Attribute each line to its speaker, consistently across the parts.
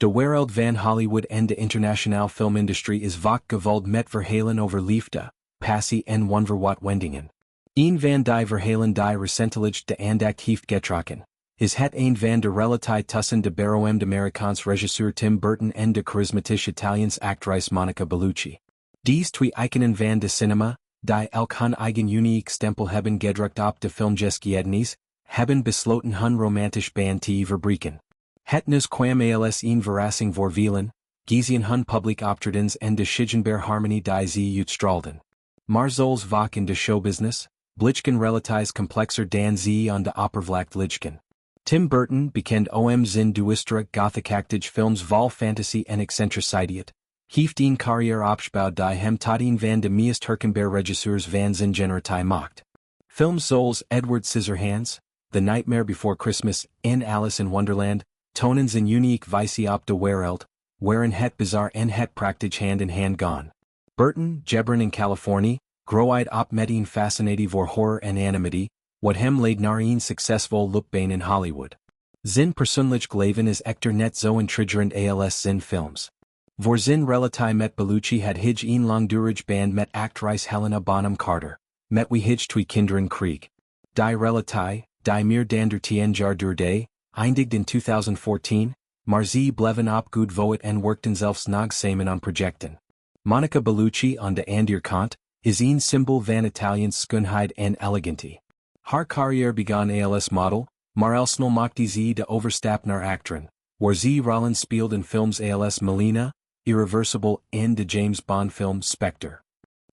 Speaker 1: De wereld van Hollywood en de internationale filmindustrie is vaak geweld met verhalen over liefde, passie en wonderwendingen. Een van die verhalen die recentelijk de aandacht heeft getrokken, is het een van de relatie tussen de beroemde Amerikaanse regisseur Tim Burton en de charismatische Italiaanse actrice Monica Bellucci. Deze twee icenen van de cinema, die elk hun eigen uniek stempel hebben gedrukt op de filmgeschiedenis, hebben besloten hun romantisch band te verbreken. Het nieuws kwam als een verrassing voor velen, gezien hun publiek optredens en de schijnbare harmonie die ze uitstraalden. Maar zoals vaak in de showbusiness, blijken relaties complexer dan ze aan de oppervlakte liggen. Tim Burton, bekend om zijn duistere gothic-achtige films vol fantasy en excentriciteit, heeft een carrière opgebouwd die hem tot een van de meest herkenbare regisseurs van zijn generatie maakt. Films zoals Edward Scissorhands, The Nightmare Before Christmas en Alice in Wonderland tonen zijn uniek visie op de wereld, waarin het bizar en het praktisch hand in hand gaan. Burton, geboren in Californië, groeide op met een fascinatie voor horror en animatie, wat hem leid naar een succesvol loopbaan in Hollywood. Zijn persoonlijk leven is echter net zo intrigerend als zijn films. Voor zijn relatie met Bellucci had hij een langdurig band met actrice Helena Bonham Carter, met wie hij twee kinderen kreeg. Die relatie, die meer dan 13 jaar duurde, eindigde in 2014, maar ze bleven op goed voet en werkten zelfs nog samen aan projecten. Monica Bellucci aan de andere kant, is een symbool van Italiaanse schoonheid en elegantie. Haar carrière begon als model, maar al snel maakte ze de overstap naar acteren, waar ze rollen speelde in films als Melina, Irreversible en de James Bond film Spectre.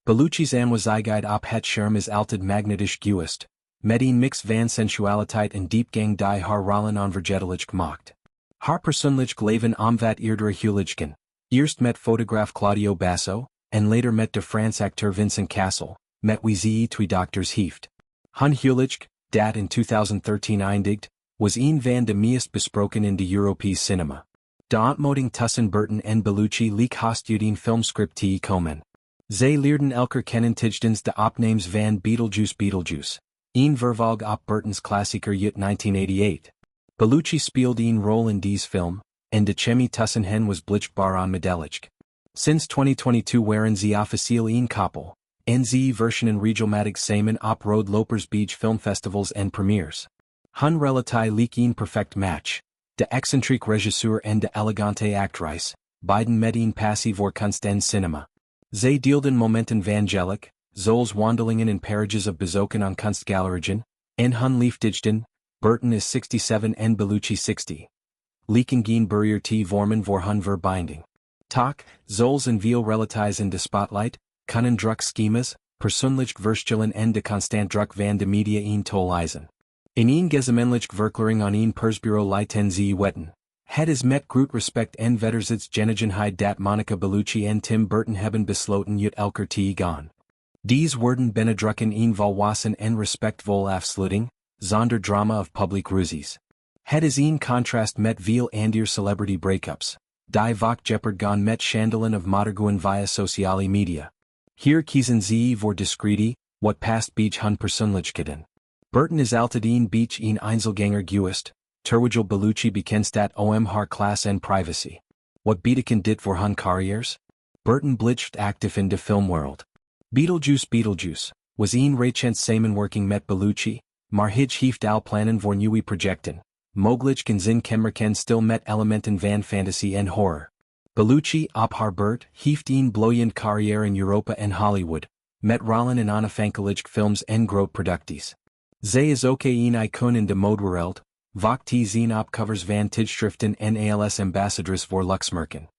Speaker 1: Bellucci's aanwezigheid op het scherm is altijd magnetisch geweest, met een mix van sensualiteit en diepgang die haar rollen onvergetelijk maakt. Haar persoonlijk leven omvat eerdere huwelijken, eerst met fotograaf Claudio Basso, en later met de Franse acteur Vincent Cassel, met wie ze twee dochters heeft. Hun huwelijk, dat in 2013 eindigt, was een van de meest besproken in de Europese cinema. De ontmoeting tussen Burton en Bellucci leek haast uit een filmscript te komen. Zij leerden elkaar kennen tijdens de opnames van Beetlejuice, een vervolg op Burton's klassieker uit 1988. Bellucci speelde een rol in deze film, en de chemie tussen hen was blijkbaar onmiddellijk. Sinds 2022 waren ze officieel een koppel, en ze versionen regelmatig samen op road lopers beach filmfestivals en premières. Hun relatie leek een perfect match. De excentriek regisseur en de elegante actrice, beiden met een passie voor kunst en cinema. Zij deelden momenten van zoals wandelingen in pages of bezoeken aan kunstgalerijen, en hun liefdigden, Burton is 67 en Bellucci 60. Leken geen barrière te vormen voor hun verbinding. Toch, zoals in veel relaties in de spotlight, kunnen druk schemas, persoonlijk verschillen en de constant druk van de media een tol eisen. In een gemeenschappelijke verklaring aan een persbureau lieten ze weten. Het is met groot respect en wederzijds dat Monica Bellucci en Tim Burton hebben besloten uit elkaar te gaan. Deze worden benadrukken een volwassen en respectvol afsluiting, zonder drama of public ruzies. Het is een contrast met veel andere celebrity breakups, die vaak gepaard gaan met schandalen of moedergoen via sociale media. Hier kiezen ze voor discretie, wat past beach hun persoonlijkheden. Burton is altijd een beach een einzelganger geweest, terwijl Bellucci bekend staat om haar class en privacy. Wat betekent dit voor hun carrières? Burton blijft actief in de filmwereld. Beetlejuice was een recent samenwerking met Bellucci, maar hij heeft al plannen voor nieuwe projecten. Mogelijke zijn kenmerken stil met elementen van fantasy en horror. Bellucci op haar beurt heeft een bloeiend carrière in Europa en Hollywood, met rollen in onafhankelijke films en groot producties. Zij is ook een icoon in de modewereld, vaak te zien op covers van tijdschriften en als ambassadors voor luxmerken.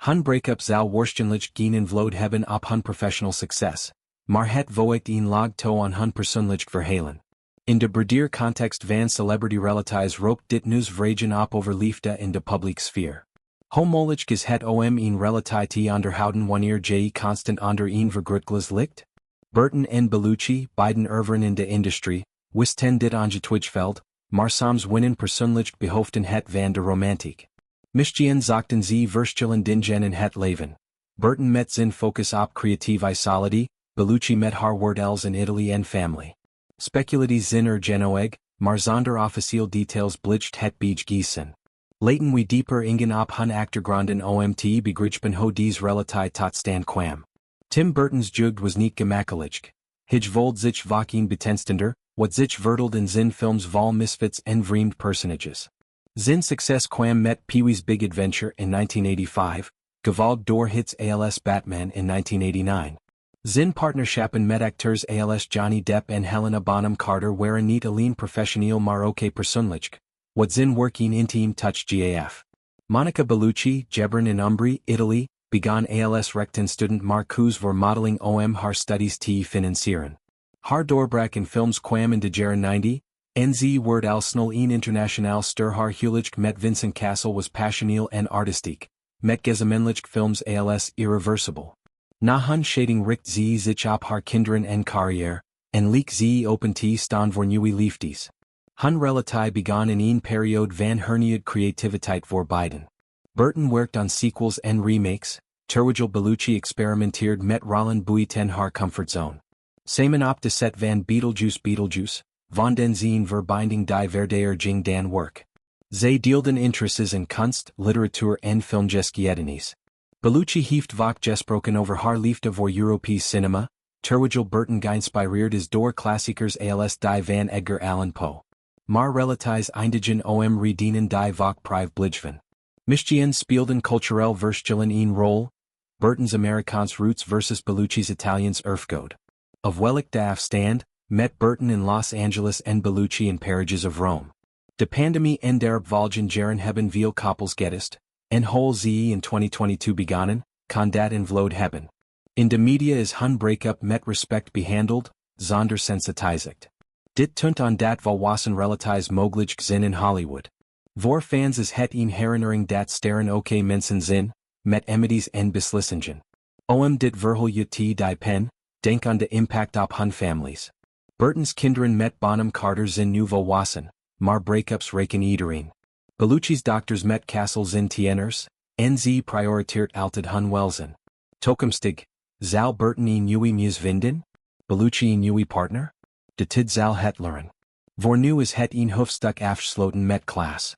Speaker 1: Hun break-up zou waarschijnlijk geen invloed hebben op hun professional succes, maar het voegt een laag toe aan hun persoonlijk verhalen. In de breder context van celebrity relaties rookt dit nieuws vragen op over liefde in de publieke sfeer. Hoe is het om een relatie te onderhouden wanneer je constant onder een vergrootglas ligt? Burton en Bellucci, beiden ervaren in de industrie, wisten dit ongetwijfeld, maar soms winnen persoonlijk behoeften het van de romantiek. Misschien zochten ze verschillen dingen in het leven. Burton met zijn focus op creativiteit, Bellucci met haar wortels in Italy en family. Speculaties zijn genoeg, maar zonder officieel details blijft het beach gießen. Laten we dieper ingen op hun achtergronden omt begrijpen hoe dies relatie tot stand kwam. Tim Burton's jugd was niet gemakkelijk. Hij vold zich vaak betenstender, wat zich verteld in zijn films vol misfits en vreemd personages. Zijn succes kwam met Pee-wee's Big Adventure in 1985, gevolgd door hits als Batman in 1989. Zijn partnerschappen met acteurs als Johnny Depp en Helena Bonham Carter waren niet alleen professioneel maar ook persoonlijk, wat zijn working intiem touch gaf. Monica Bellucci, geboren in Umbrie, Italy, begon als rechtenstudent maar koos voor modeling haar studies te financieren. Haar doorbraak in films kwam in de jaren 90, en ze werd al snel een internationaal ster. Haar huwelijk met Vincent Cassel was passioneel en artistiek, met gezamenlijk films als Irreversible. Na hun scheiding richt ze zich op haar kinderen en carrière, en leek ze open te staan voor nieuwe liefdes. Hun relatie begon in een periode van hernieuwd creativiteit voor beiden. Burton werkte aan sequels en remakes, terwijl Bellucci experimenteerde met rollen buiten haar comfortzone. Samen op de set van Beetlejuice, van den zijn verbinding die verdeer ging dan werk. Zij deelden interesses in kunst, literatuur en filmgeschiedenis. Bellucci heeft vaak gesproken over haar liefde voor Europees cinema, terwijl Burton geïnspireerd is door klassiekers als die van Edgar Allan Poe. Maar relaties eindigen redienen die vaak privilegven. Mischiën speelden cultureel verschillen een rol, Burton's Amerikaans roots versus Bellucci's Italiaans erfgoed. Of welk de afstand, met Burton in Los Angeles en Bellucci in Paris of Rome. De pandemie en daarop volgen jaren hebben veel koppels getest, en hol ze in 2022 begonnen, kan dat invloed hebben. In de media is hun break-up met respect behandeld, zonder sensitized. Dit toont aan dat volwassen relaties mogelijk zijn in Hollywood. Voor fans is het een herinnering dat sterren ook mensen zijn, met emities en beslissingen. Dit verhaal je te die pen, denk aan de impact op hun families. Burton's kinderen met Bonham Carter zijn nu volwassen, maar break-ups reken iedereen. Bellucci's dokters met Cassel zijn tieners, en ze prioriteert altijd hun welzijn. Toekomstig, zal Burton een nieuwe muis vinden? Bellucci een nieuwe partner? De tid zal het leren. Voor nu is het een hoofdstuk afgesloten met klas.